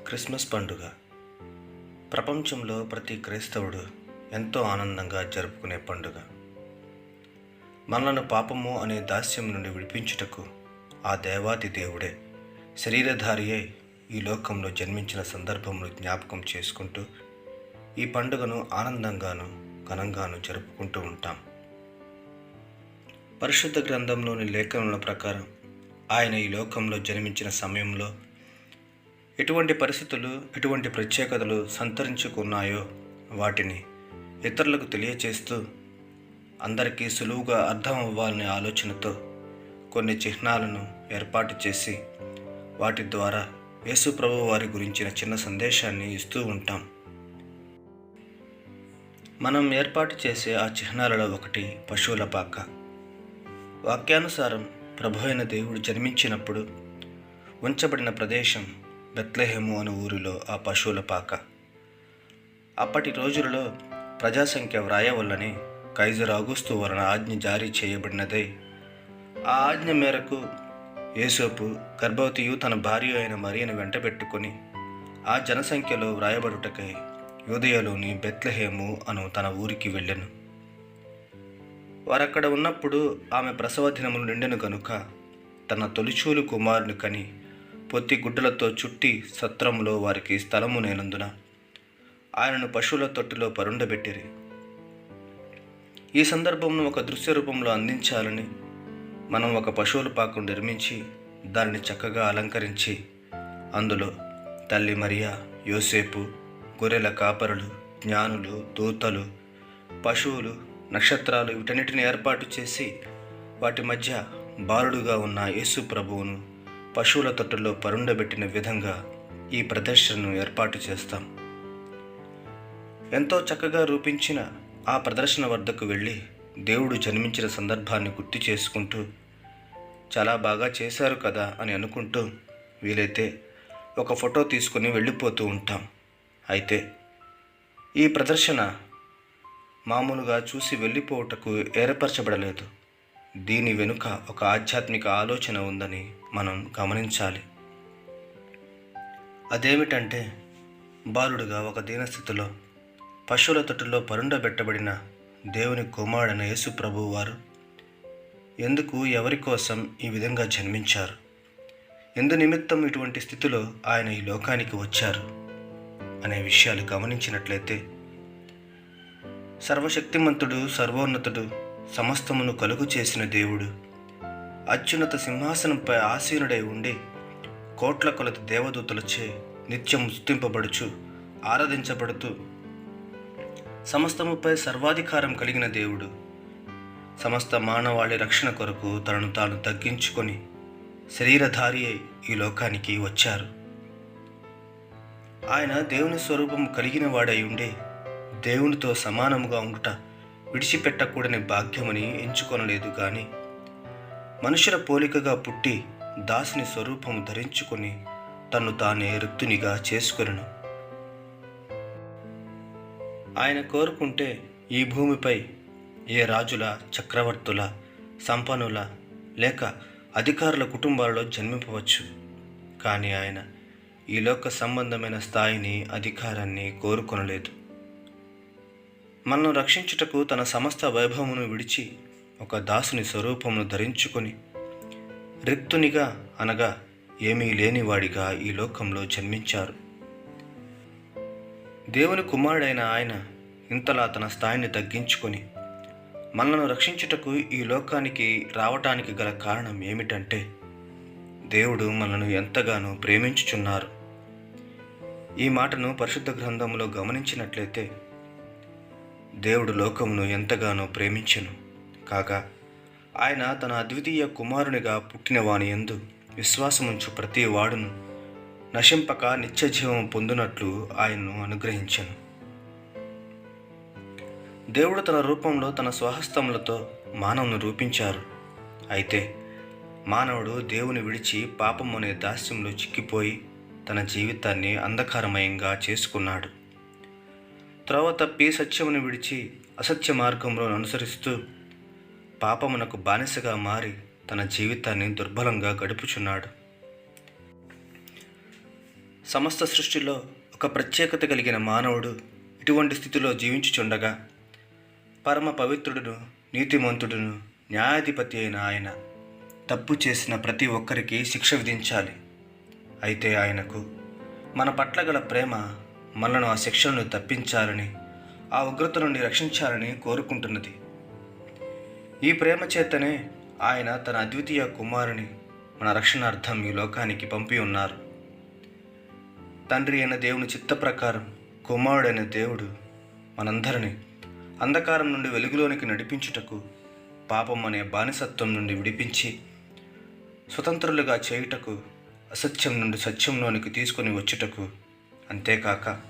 Christmas పండుగ ప్రపంచంలో ప్రతి క్రైస్తవుడు ఎంతో ఆనందంగా జరుపుకునే పండుగ. మనలను పాపము అనే దాస్యం నుండి విడిపించుటకు ఆ దేవాతి దేవుడే శరీరధారి అయి ఈ లోకంలో జన్మించిన సందర్భమును జ్ఞాపకం చేసుకుంటూ ఈ పండుగను ఆనందంగాను ఘనంగాను జరుపుకుంటూ ఉంటాం. పరిశుద్ధ గ్రంథంలోని లేఖనల ప్రకారం ఆయన ఈ లోకంలో జన్మించిన సమయంలో ఎటువంటి పరిస్థితులు, ఎటువంటి ప్రత్యేకతలు సంతరించుకున్నాయో వాటిని ఇతరులకు తెలియచేస్తూ అందరికీ సులువుగా అర్థం అవ్వాలనే ఆలోచనతో కొన్ని చిహ్నాలను ఏర్పాటు చేసి వాటి ద్వారా యేసు ప్రభువు వారి గురించిన చిన్న సందేశాన్ని ఇస్తూ ఉంటాం. మనం ఏర్పాటు చేసే ఆ చిహ్నాలలో ఒకటి పశువుల పాక. వాక్యానుసారం ప్రభు అయిన దేవుడు జన్మించినప్పుడు ఉంచబడిన ప్రదేశం బెత్లెహేము అనే ఊరిలో ఆ పశువుల పాక. అప్పటి రోజులలో ప్రజాసంఖ్య వ్రాయవల్లని కైజర్ ఆగుస్తు వలన ఆజ్ఞ జారీ చేయబడినదే. ఆ ఆజ్ఞ మేరకు యేసోపు గర్భవతియు తన భార్య అయిన మరియను వెంటబెట్టుకొని ఆ జనసంఖ్యలో వ్రాయబడుటకై యూదయలోని బెత్లెహేము అను తన ఊరికి వెళ్ళెను. వారక్కడ ఉన్నప్పుడు ఆమె ప్రసవ దినములు నిండెను గనుక తన తొలిచూలు కుమారుని కని పొత్తి గుడ్డలతో చుట్టి సత్రములో వారికి స్థలము లేనందున ఆయనను పశువుల తొట్టిలో పరుండబెట్టిరి. ఈ సందర్భంను ఒక దృశ్య రూపంలో అందించాలని మనం ఒక పశువుల పాకను నిర్మించి దానిని చక్కగా అలంకరించి అందులో తల్లి మరియా, యోసేపు, గొర్రెల కాపరులు, జ్ఞానులు, దూతలు, పశువులు, నక్షత్రాలు వీటన్నిటిని ఏర్పాటు చేసి వాటి మధ్య బాలుడుగా ఉన్న యేసు ప్రభువును పశువుల తొట్టులో పరుండబెట్టిన విధంగా ఈ ప్రదర్శనను ఏర్పాటు చేస్తాం. ఎంతో చక్కగా రూపించిన ఆ ప్రదర్శన వద్దకు వెళ్ళి దేవుడు జన్మించిన సందర్భాన్ని గుర్తు చేసుకుంటూ చాలా బాగా చేశారు కదా అని అనుకుంటూ వీలైతే ఒక ఫోటో తీసుకొని వెళ్ళిపోతూ ఉంటాం. అయితే ఈ ప్రదర్శన మామూలుగా చూసి వెళ్ళిపోవుటకు ఏర్పరచబడలేదు. దీని వెనుక ఒక ఆధ్యాత్మిక ఆలోచన ఉందని మనం గమనించాలి. అదేమిటంటే బాలుడుగా ఒక దీనస్థితిలో పశువుల తొట్టులో పరుండబెట్టబడిన దేవుని కుమారుడైన యేసు ప్రభువు వారు ఎందుకు, ఎవరి కోసం ఈ విధంగా జన్మించారు, ఎందు నిమిత్తం ఇటువంటి స్థితిలో ఆయన ఈ లోకానికి వచ్చారు అనే విషయాలు గమనించినట్లయితే సర్వశక్తిమంతుడు, సర్వోన్నతుడు, సమస్తమును కలుగు చేసిన దేవుడు అత్యున్నత సింహాసనంపై ఆసీనుడై ఉండి కోట్ల కొలది దేవదూతలచే నిత్యం స్తుతింపబడుచు ఆరాధించబడుతూ సమస్తముపై సర్వాధికారం కలిగిన దేవుడు సమస్త మానవాళి రక్షణ కొరకు తనను తాను తగ్గించుకొని శరీరధారి అయి ఈ లోకానికి వచ్చారు. ఆయన దేవుని స్వరూపం కలిగిన వాడై ఉండి దేవునితో సమానముగా ఉండుట విడిచిపెట్టకూడని భాగ్యమని ఎంచుకొనలేదు గాని మనుషుల పోలికగా పుట్టి దాసుని స్వరూపము ధరించుకొని తన్ను తానే రిక్తునిగా చేసుకొనెను. ఆయన కోరుకుంటే ఈ భూమిపై ఏ రాజుల, చక్రవర్తుల, సంపన్నుల లేక అధికారుల కుటుంబాలలో జన్మింపవచ్చు. కానీ ఆయన ఈ లోక సంబంధమైన స్థాయిని, అధికారాన్ని కోరుకొనలేదు. మనను రక్షించుటకు తన సమస్త వైభవమును విడిచి ఒక దాసుని స్వరూపమును ధరించుకొని రిక్తునిగా అనగా ఏమీ లేనివాడిగా ఈ లోకంలో జన్మించారు. దేవుని కుమారుడైన ఆయన ఇంతలా తన స్థాయిని తగ్గించుకొని మనలను రక్షించుటకు ఈ లోకానికి రావటానికి గల కారణం ఏమిటంటే దేవుడు మనను ఎంతగానో ప్రేమించుచున్నారు. ఈ మాటను పరిశుద్ధ గ్రంథంలో గమనించినట్లయితే దేవుడు లోకమును ఎంతగానో ప్రేమించెను కాగా ఆయన తన అద్వితీయ కుమారునిగా పుట్టిన వాని యందు విశ్వాసముంచు ప్రతి వాడును నశింపక నిత్యజీవం పొందునట్లు ఆయన్ను అనుగ్రహించెను. దేవుడు తన రూపంలో తన స్వహస్తములతో మానవును రూపించారు. అయితే మానవుడు దేవుని విడిచి పాపం అనే దాస్యంలో చిక్కిపోయి తన జీవితాన్ని అంధకారమయంగా చేసుకున్నాడు. త్రోవ తప్పి సత్యమును విడిచి అసత్య మార్గంలో అనుసరిస్తూ పాపమునకు బానిసగా మారి తన జీవితాన్ని దుర్బలంగా గడుపుచున్నాడు. సమస్త సృష్టిలో ఒక ప్రత్యేకత కలిగిన మానవుడు ఇటువంటి స్థితిలో జీవించుచుండగా పరమ పవిత్రుడును నీతిమంతుడును న్యాయాధిపతి అయిన ఆయన తప్పు చేసిన ప్రతి ఒక్కరికి శిక్ష విధించాలి. అయితే ఆయనకు మన పట్ల గల ప్రేమ మనలను ఆ శిక్షలను తప్పించాలని, ఆ ఉగ్రత నుండి రక్షించాలని కోరుకుంటున్నది. ఈ ప్రేమ చేతనే ఆయన తన అద్వితీయ కుమారుని మన రక్షణార్థం ఈ లోకానికి పంపి ఉన్నారు. తండ్రి అయిన దేవుని చిత్త ప్రకారం కుమారుడైన దేవుడు మనందరినీ అంధకారం నుండి వెలుగులోనికి నడిపించుటకు, పాపం అనే బానిసత్వం నుండి విడిపించి స్వతంత్రులుగా చేయుటకు, అసత్యం నుండి సత్యంలోనికి తీసుకొని వచ్చుటకు, అంతేకాక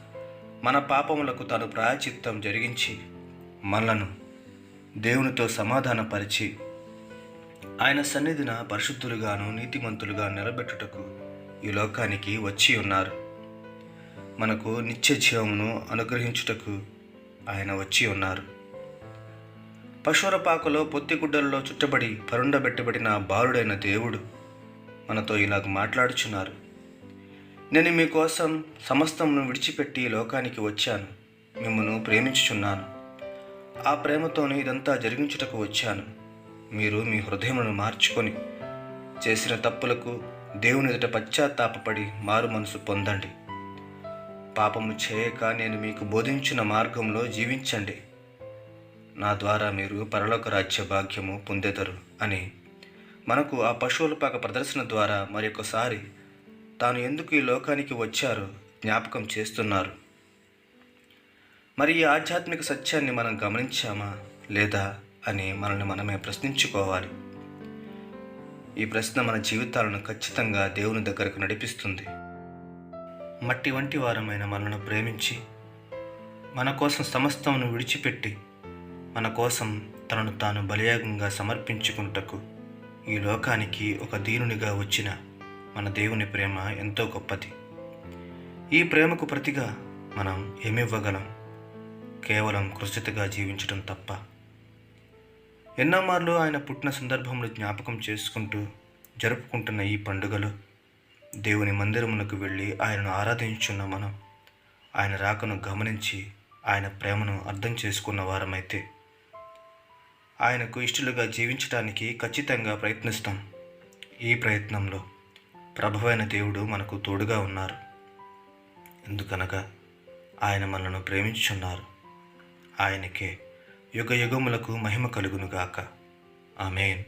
మన పాపములకు తాను ప్రాయచిత్తం జరిగించి మనలను దేవునితో సమాధానపరిచి ఆయన సన్నిధిన పరిశుద్ధులుగాను నీతిమంతులుగా నిలబెట్టుటకు ఈ లోకానికి వచ్చి ఉన్నారు. మనకు నిత్య జీవమును అనుగ్రహించుటకు ఆయన వచ్చి ఉన్నారు. పశువుల పాకలో పొత్తిగుడ్డలలో చుట్టబడి పరుండబెట్టబడిన బాలుడైన దేవుడు మనతో ఇలాగ మాట్లాడుచున్నారు. నేను మీకోసం సమస్తమును విడిచిపెట్టి లోకానికి వచ్చాను. మిమ్మను ప్రేమించుచున్నాను. ఆ ప్రేమతోనే ఇదంతా జరిగించుటకు వచ్చాను. మీరు మీ హృదయమును మార్చుకొని చేసిన తప్పులకు దేవుని ఎదుట పశ్చాత్తాపపడి మారు మనసు పొందండి. పాపము చేయక నేను మీకు బోధించిన మార్గంలో జీవించండి. నా ద్వారా మీరు పరలోక రాజ్య భాగ్యము పొందెదరు అని మనకు ఆ పశువుల పాక ప్రదర్శన ద్వారా మరొకసారి తాను ఎందుకు ఈ లోకానికి వచ్చారో జ్ఞాపకం చేస్తున్నారు. మరి ఈ ఆధ్యాత్మిక సత్యాన్ని మనం గమనించామా లేదా అని మనల్ని మనమే ప్రశ్నించుకోవాలి. ఈ ప్రశ్న మన జీవితాలను ఖచ్చితంగా దేవుని దగ్గరకు నడిపిస్తుంది. మట్టి వంటి వారమైన మనను ప్రేమించి మన కోసం సమస్తమును విడిచిపెట్టి మన కోసం తనను తాను బలియాగంగా సమర్పించుకుంటకు ఈ లోకానికి ఒక దీనునిగా వచ్చిన మన దేవుని ప్రేమ ఎంతో గొప్పది. ఈ ప్రేమకు ప్రతిగా మనం ఏమివ్వగలం? కేవలం కృతజ్ఞతగా జీవించడం తప్ప. ఎన్నో మార్లు ఆయన పుట్టిన సందర్భంలో జ్ఞాపకం చేసుకుంటూ జరుపుకుంటున్న ఈ పండుగలో దేవుని మందిరమునకు వెళ్ళి ఆయనను ఆరాధించున్న మనం ఆయన రాకను గమనించి ఆయన ప్రేమను అర్థం చేసుకున్న వారమైతే ఆయనకు ఇష్టలుగా జీవించడానికి ఖచ్చితంగా ప్రయత్నిస్తాం. ఈ ప్రయత్నంలో ప్రభువైన దేవుడు మనకు తోడుగా ఉన్నారు. ఎందుకనగా ఆయన మనలను ప్రేమించుచున్నారు. ఆయనకే యుగ యుగములకు మహిమ కలుగునుగాక. ఆమేన్.